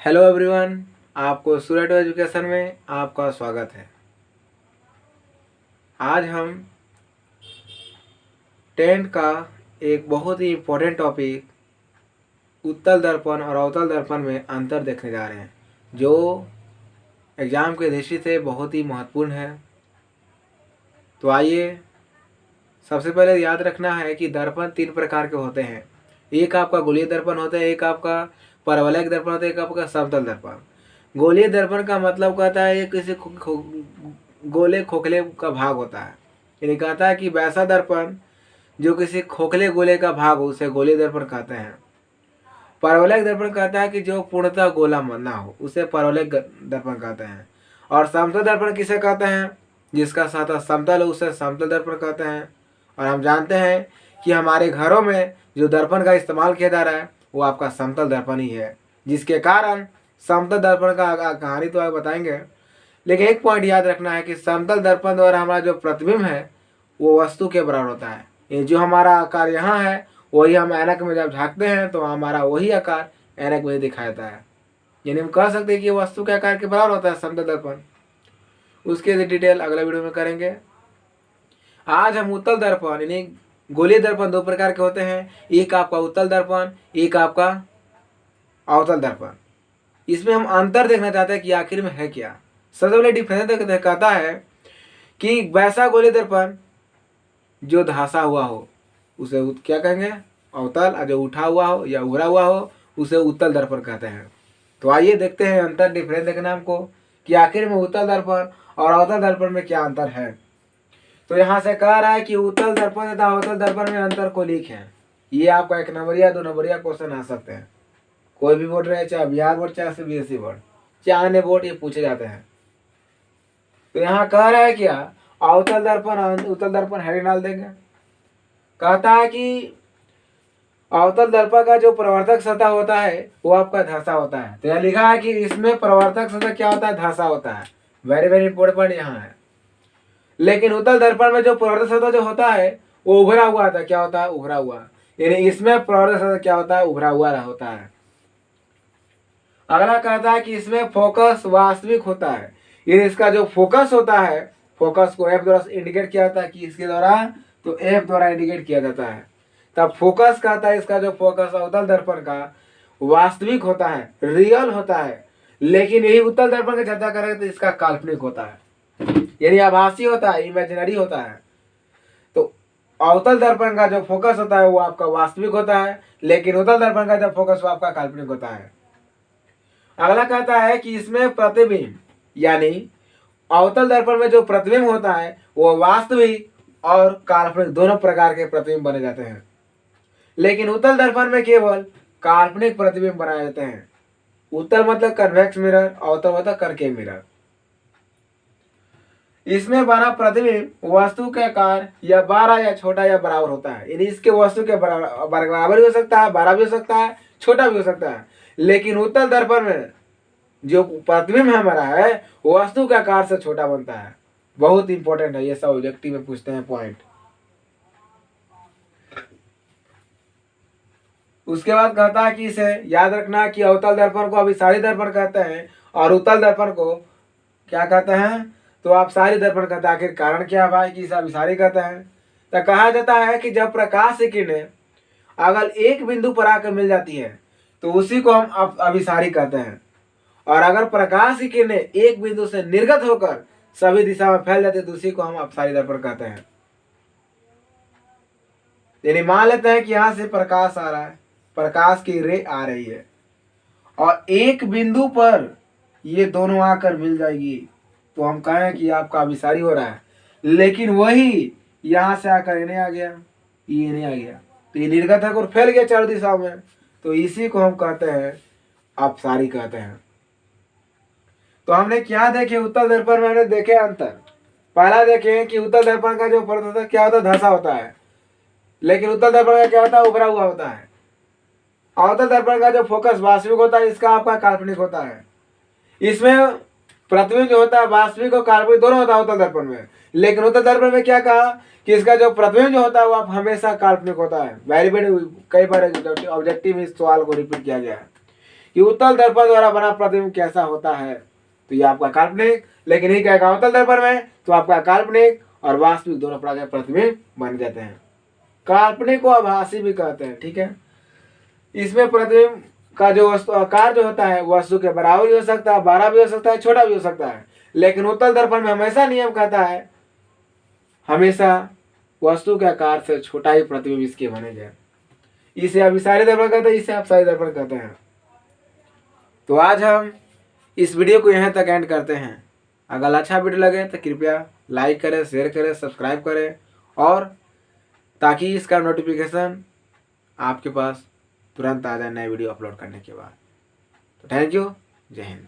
Hello everyone. आपको सूर्य to education में आपका स्वागत है। आज हम 10th का एक बहुत ही इम्पोर्टेंट टॉपिक उत्तल दर्पण और अवतल दर्पण में अंतर देखने जा रहे हैं, जो एग्ज़ाम के दृष्टि से बहुत ही महत्वपूर्ण है। तो आइए, सबसे पहले याद रखना है कि दर्पण 3 प्रकार के होते हैं। एक आपका गोलीय दर्पण होता है, एक आपका परवलयिक दर्पण होता है, एक आपका समतल दर्पण। गोलीय दर्पण का मतलब कहता है ये किसी गोले खोखले का भाग होता है। यानी कहता है कि वैसा दर्पण जो किसी खोखले गोले का भाग हो उसे गोलीय दर्पण कहते हैं। परवलयिक दर्पण कहता है कि जो पूर्णतः गोला ना हो उसे परवलयिक दर्पण कहते हैं। और समतल दर्पण किसे कहते हैं? जिसका सतह समतल हो उसे समतल दर्पण कहते हैं। और हम जानते हैं कि हमारे घरों में जो दर्पण का इस्तेमाल किया जा रहा है वो आपका समतल दर्पण ही है, जिसके कारण समतल दर्पण का कहानी तो आप बताएंगे, लेकिन एक पॉइंट याद रखना है कि समतल दर्पण द्वारा हमारा जो प्रतिबिंब है वो वस्तु के बराबर होता है। ये जो हमारा आकार यहाँ है वही हम ऐनक में जब झांकते हैं तो हमारा वही आकार ऐनक में दिखाता है। यानी हम कह सकते हैं कि वस्तु के आकार के बराबर होता है समतल दर्पण। उसके डिटेल अगले वीडियो में करेंगे। आज हम उत्तल दर्पण यानी गोलीय दर्पण 2 प्रकार के होते हैं, एक आपका उत्तल दर्पण, एक आपका अवतल दर्पण। इसमें हम अंतर देखना चाहते हैं कि आखिर में है क्या। सबसे पहले डिफरेंस कहता है कि वैसा गोलीय दर्पण जो धंसा हुआ हो उसे क्या कहेंगे? अवतल, और जो उठा हुआ हो या उभरा हुआ हो उसे उत्तल दर्पण कहते हैं। तो आइए देखते हैं अंतर, डिफरेंस देखना हमको कि आखिर में उत्तल दर्पण और अवतल दर्पण में क्या अंतर है। तो यहाँ से कह रहा है कि उत्तल दर्पण तथा अवतल दर्पण में अंतर को लिखें। ये आपका 1 नंबरिया 2 नंबरिया क्वेश्चन आ सकते हैं, कोई भी बोर्ड रहे, चाहे बिहार बोर्ड चाहे सीबीएसई बोर्ड चाहे अन्य बोर्ड, ये पूछे जाते हैं। तो यहाँ कह रहा है क्या? अवतल दर्पण और उत्तल दर्पण हेडिंग डाल देंगे। कहता है कि अवतल दर्पण का जो प्रवर्तक सतह होता है वो आपका धंसा होता है। तो यहाँ लिखा है कि इसमें प्रवर्तक सतह क्या होता है? धंसा होता है। वेरी वेरी इंपोर्टेंट पॉइंट यहाँ है। लेकिन उत्तल दर्पण में जो प्रवर्तक सतह जो होता है वो उभरा हुआ था। क्या होता है? उभरा हुआ। यानी इसमें प्रवर्तक सतह क्या होता है? उभरा हुआ होता है। अगला कहता है कि इसमें फोकस वास्तविक होता है। यानी इसका जो फोकस होता है, फोकस को एफ द्वारा इंडिकेट किया जाता है कि इसके द्वारा, तो एफ द्वारा इंडिकेट किया जाता है। तब फोकस कहता है इसका जो फोकस अवतल दर्पण का वास्तविक होता है, रियल होता है। लेकिन यही उत्तल दर्पण की चर्चा करें तो इसका काल्पनिक होता है, यानी आभासी होता है, इमेजिनरी होता है। तो अवतल दर्पण का जो फोकस होता है वो आपका वास्तविक होता है, लेकिन उत्तल दर्पण का जो फोकस वो आपका काल्पनिक होता है। अगला कहता है कि इसमें प्रतिबिंब, यानी अवतल दर्पण में जो प्रतिबिंब होता है वो वास्तविक और काल्पनिक दोनों प्रकार के प्रतिबिंब बने जाते हैं, लेकिन उत्तल दर्पण में केवल काल्पनिक प्रतिबिंब बनाए जाते हैं। उत्तल मतलब कन्वेक्स मिरर, अवतल मतलब कनकेव मिरर। इसमें बना प्रतिबिंब वस्तु के आकार या बड़ा या छोटा या बराबर होता है। यानी इसके वस्तु के बराबर भी हो सकता है, बड़ा भी हो सकता है, छोटा भी हो सकता है। लेकिन उत्तल दर्पण में जो प्रतिबिंब हमारा है वो वस्तु के आकार से छोटा बनता है। बहुत इंपॉर्टेंट है, ये सब ऑब्जेक्टिव में पूछते हैं पॉइंट। उसके बाद कहता है कि इसे याद रखना कि अवतल दर्पण को अभिसारी दर्पण कहते हैं और उत्तल दर्पण को क्या कहते हैं? तो आप सारी दर्पण कहते हैं। आखिर कारण क्या है भाई कि इसे अभिसारी कहते हैं? तो कहा जाता है कि जब प्रकाश की किरणें अगर एक बिंदु पर आकर मिल जाती है तो उसी को हम अभिसारी कहते हैं, और अगर प्रकाश की किरणें एक बिंदु से निर्गत होकर सभी दिशा में फैल जाती है तो उसी को हम अपसारी दर्पण कहते हैं। यानी मान लेते हैं कि यहां से प्रकाश आ रहा है, प्रकाश की रे आ रही है और एक बिंदु पर ये दोनों आकर मिल जाएगी तो हम कहें कि आपका अभिसारी हो रहा है। लेकिन वही यहां से आकर इन्हें आ गया, ये नहीं आ गया, तो ये निर्गत होकर फैल गया चारों दिशाओं में, तो इसी को हम कहते हैं अपसारी कहते हैं। तो हमने क्या देखे? उत्तल दर्पण में हमने देखे अंतर। पहला देखे कि उत्तल दर्पण का जो परत होता है क्या होता है? धंसा होता है, लेकिन उत्तल दर्पण का क्या होता है? उभरा हुआ होता है। अवतल दर्पण का जो फोकस वास्तविक होता है, इसका आपका काल्पनिक होता है। इसमें प्रतिबिंब जो होता है वास्तविक और काल्पनिक दोनों होता है अवतल दर्पण में। लेकिन उत्तल दर्पण में क्या कहा कि इसका जो प्रतिबिंब जो होता है वो आप हमेशा काल्पनिक होता है। वेरी वेरी कई बार ऑब्जेक्टिव इस सवाल को रिपीट किया गया है कि उत्तल दर्पण द्वारा बना प्रतिबिंब कैसा होता है, तो ये आपका काल्पनिक, लेकिन ये क्या है अवतल दर्पण में तो आपका काल्पनिक और वास्तविक दोनों प्रकार के प्रतिबिंब बन जाते हैं। काल्पनिक को आभासी भी कहते हैं, ठीक है। इसमें प्रतिबिंब का जो वस्तु आकार जो होता है वस्तु के बराबर भी हो सकता है, बड़ा भी हो सकता है, छोटा भी हो सकता है, लेकिन उत्तल दर्पण में हमेशा नियम कहता है हमेशा वस्तु के आकार से छोटा ही प्रतिबिंब इसके बनेगा। इसे आप इशारे दर्पण कहते हैं, इसे आप साई दर्पण कहते हैं। तो आज हम इस वीडियो को यहाँ तक एंड करते हैं। अगर अच्छा वीडियो लगे तो कृपया लाइक करें, शेयर करें, सब्सक्राइब करें, और ताकि इसका नोटिफिकेशन आपके पास तुरंत आ जाए नए वीडियो अपलोड करने के बाद। तो थैंक यू, जय हिंद।